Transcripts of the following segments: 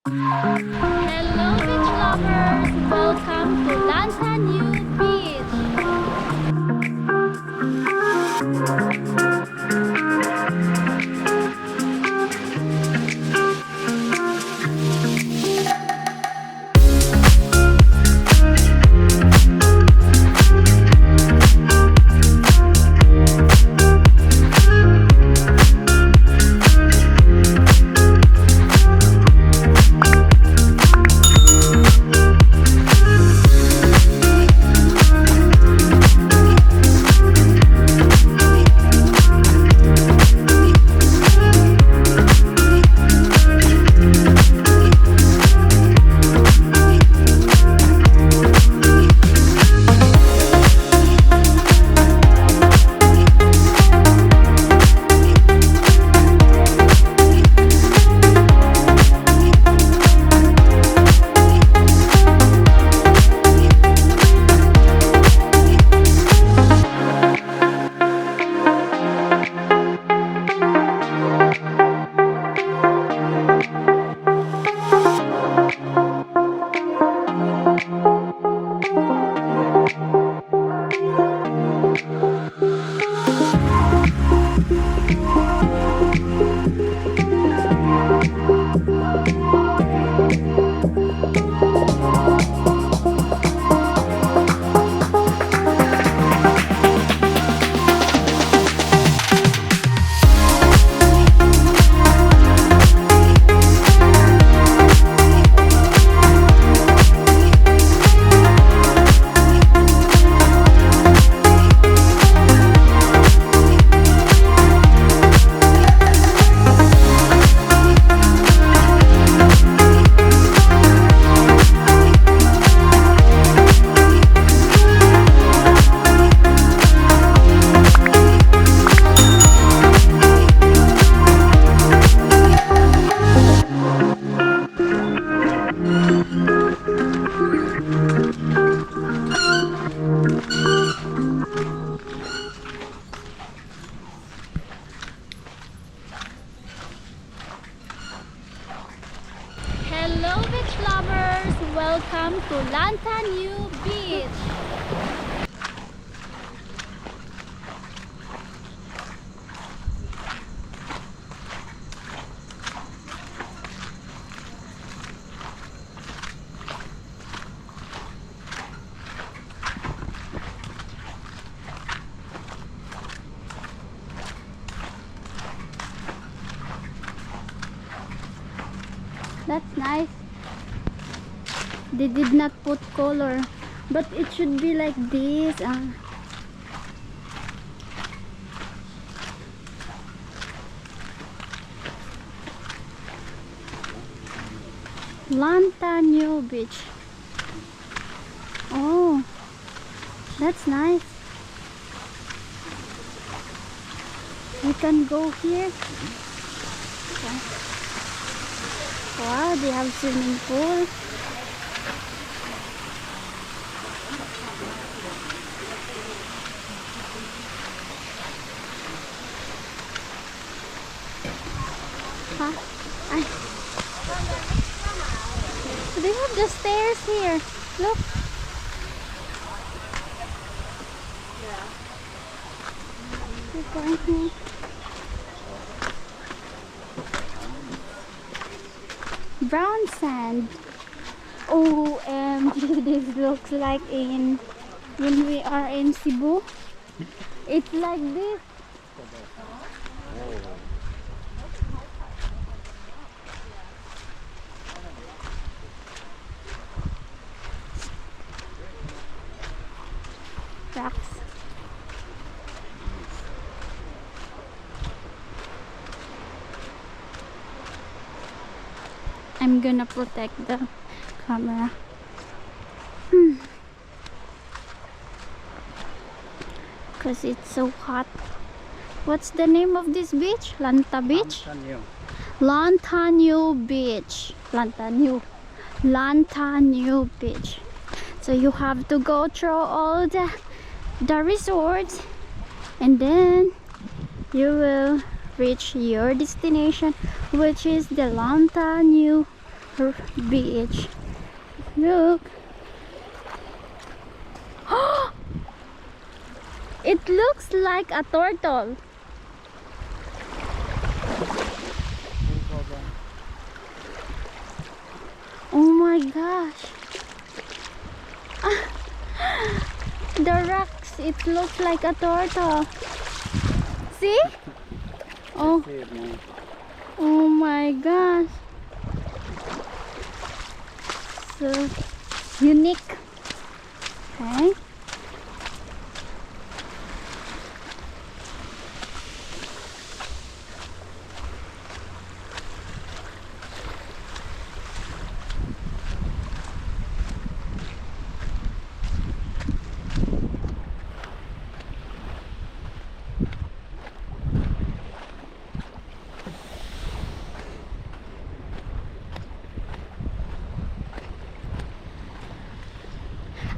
Hello beach lovers! Welcome to Lanta New Beach! Hello beach lovers! Welcome to Lanta New Beach! That's nice. They did not put color, but it should be like this. Lanta New Beach. Oh, that's nice. We can go here. Okay. Wow, they have swimming pool. Huh? They have the stairs here. Look. We're going here. Brown sand. OMG, this looks like when we are in Cebu. It's like this. Rocks. I'm gonna protect the camera. Because it's so hot. What's the name of this beach? Lanta Beach? Lanta New Beach. Lanta New Beach. So you have to go through all the resorts, and then you will reach your destination, which is the Lanta New Beach. Look. It looks like a turtle. Oh my gosh. The rocks, it looks like a turtle. See? Oh. Oh my gosh. So unique. Okay.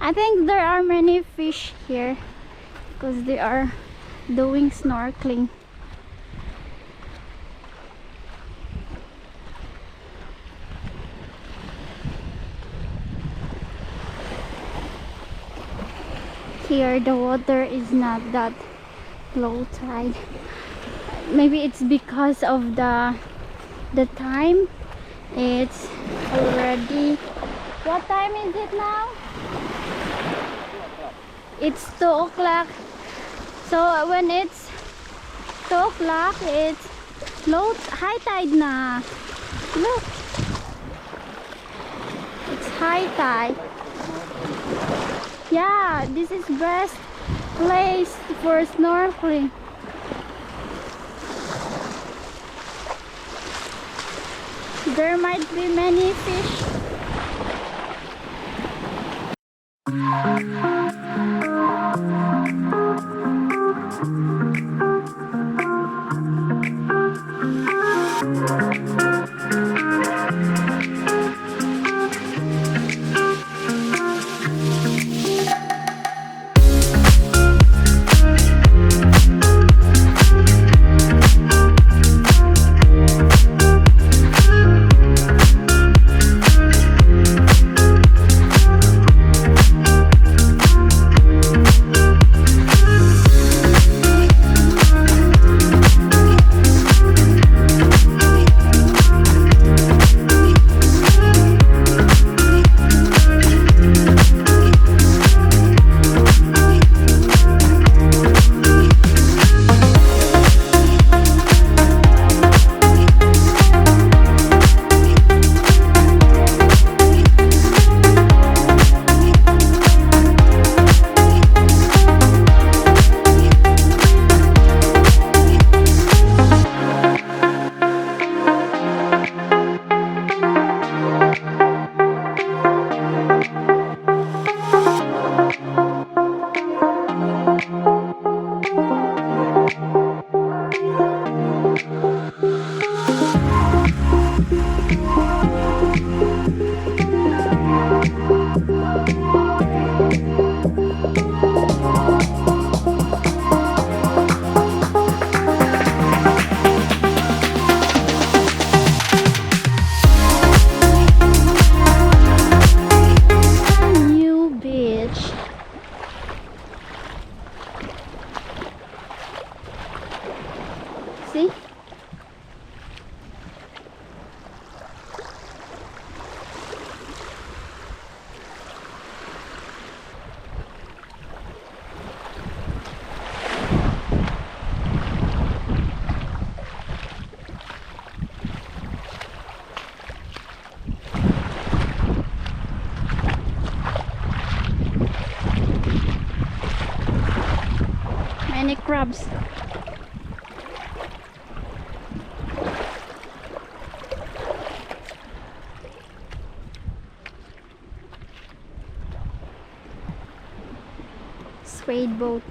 I think there are many fish here because they are doing snorkeling. Here the water is not that low tide. Maybe it's because of the time. It's already, what time is it now? It's 2 o'clock. So when it's 2 o'clock, it's high tide na. Look, it's high tide. Yeah, this is best place for snorkeling. There might be many fish. See? Many crabs. Suede boat.